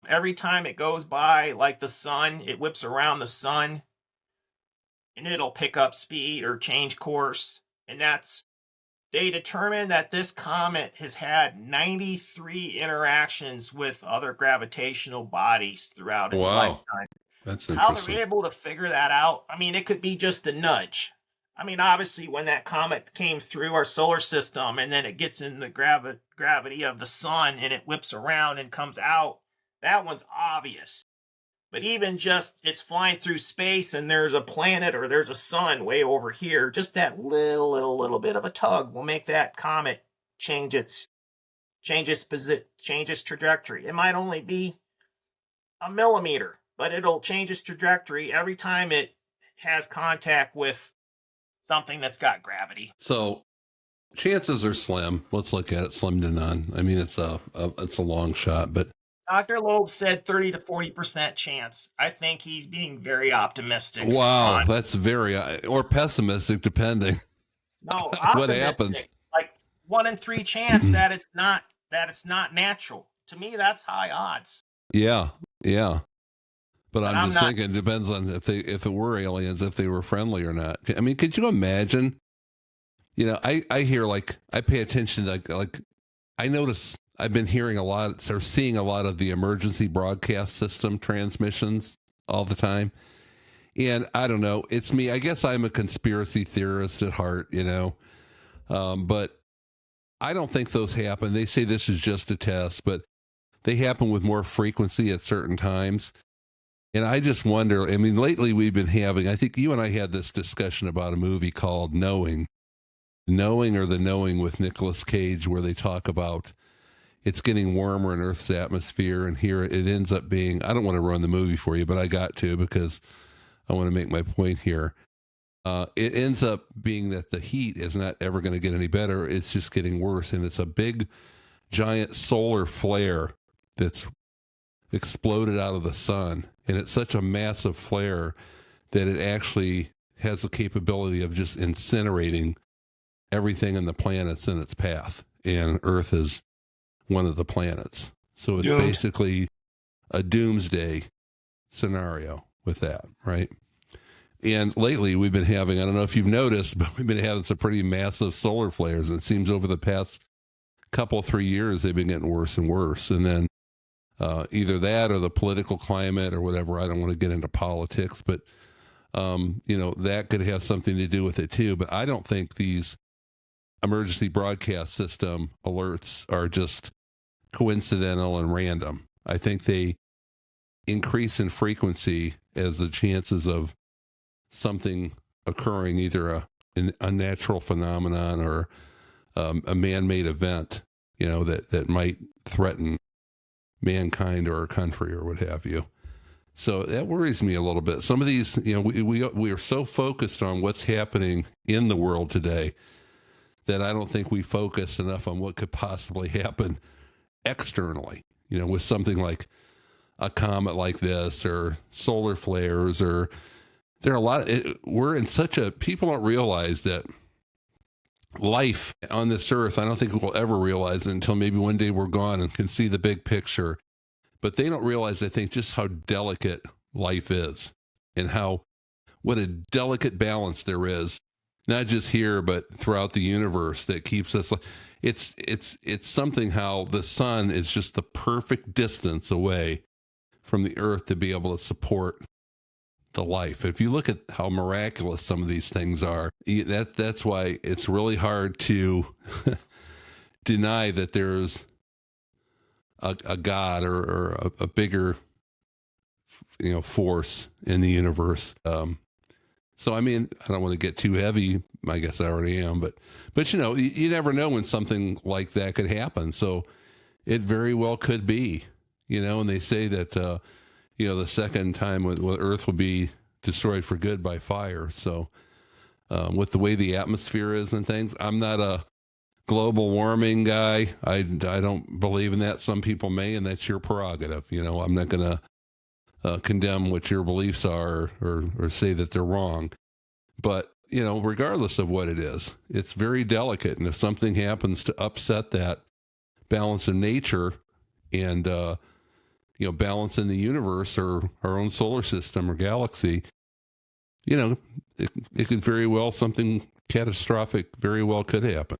Every time it goes by, like the sun, it whips around the sun and it'll pick up speed or change course. And they determined that this comet has had 93 interactions with other gravitational bodies throughout its Wow, lifetime. that's How they're interesting. able to figure that out, I mean, it could be just a nudge. I mean, obviously, when that comet came through our solar system and then it gets in the gravity of the sun and it whips around and comes out, that one's obvious. But even just it's flying through space and there's a planet or there's a sun way over here, just that little bit of a tug will make that comet change its change its trajectory. It might only be a millimeter, but it'll change its trajectory every time it has contact with something that's got gravity. So chances are slim. Let's look at it, slim to none. I mean, it's a long shot, but Dr. Loeb said 30 to 40% chance. I think he's being very optimistic wow, on that's very or pessimistic, depending no, what happens. optimistic. Like 1 in 3 chance that it's not natural. To me, that's high odds. Yeah, yeah. But But I'm I'm just not thinking it depends on if it were aliens, if they were friendly or not. I mean, could you imagine? You know, I hear like I pay attention to like I notice I've been hearing a lot or seeing a lot of the emergency broadcast system transmissions all the time. And I don't know, it's me. I guess I'm a conspiracy theorist at heart, you know. But I don't think those happen. They say this is just a test, but they happen with more frequency at certain times. And I just wonder, I mean, lately we've been having, I think you and I had this discussion about a movie called Knowing or The Knowing with Nicolas Cage, where they talk about it's getting warmer in Earth's atmosphere. And here it ends up being, I don't want to ruin the movie for you, but I got to because I want to make my point here. It ends up being that the heat is not ever going to get any better. It's just getting worse. And it's a big, giant solar flare that's exploded out of the sun. And it's such a massive flare that it actually has the capability of just incinerating everything in the planets in its path. And Earth is one of the planets. So it's doomed. basically a doomsday scenario with that, right? And lately we've been having, I don't know if you've noticed, but we've been having some pretty massive solar flares. It seems over the past couple, 3 years, they've been getting worse and worse. And then either that or the political climate or whatever. I don't want to get into politics, but, you know, that could have something to do with it too. But I don't think these emergency broadcast system alerts are just coincidental and random. I think they increase in frequency as the chances of something occurring, either a natural phenomenon or a man-made event, you know, that might threaten mankind or a country or what have you. So that worries me a little bit. Some of these, you know, we are so focused on what's happening in the world today that I don't think we focus enough on what could possibly happen externally, you know, with something like a comet like this or solar flares, or there are a lot we're in such a, people don't realize that life on this earth, I don't think we'll ever realize it until maybe one day we're gone and can see the big picture. But they don't realize, I think, just how delicate life is and what a delicate balance there is, not just here, but throughout the universe that keeps us. It's something how the sun is just the perfect distance away from the earth to be able to support the life. If you look at how miraculous some of these things are, that's why it's really hard to deny that there's a God or a bigger, you know, force in the universe. So I mean, I don't want to get too heavy. I guess I already am, but you know, you never know when something like that could happen. So it very well could be, you know. And they say that you know, the second time Earth will be destroyed for good by fire. So with the way the atmosphere is and things, I'm not a global warming guy. I don't believe in that. Some people may, and that's your prerogative. You know, I'm not going to condemn what your beliefs are or say that they're wrong. But, you know, regardless of what it is, it's very delicate. And if something happens to upset that balance of nature and balance in the universe or our own solar system or galaxy, it could very well, something catastrophic very well could happen.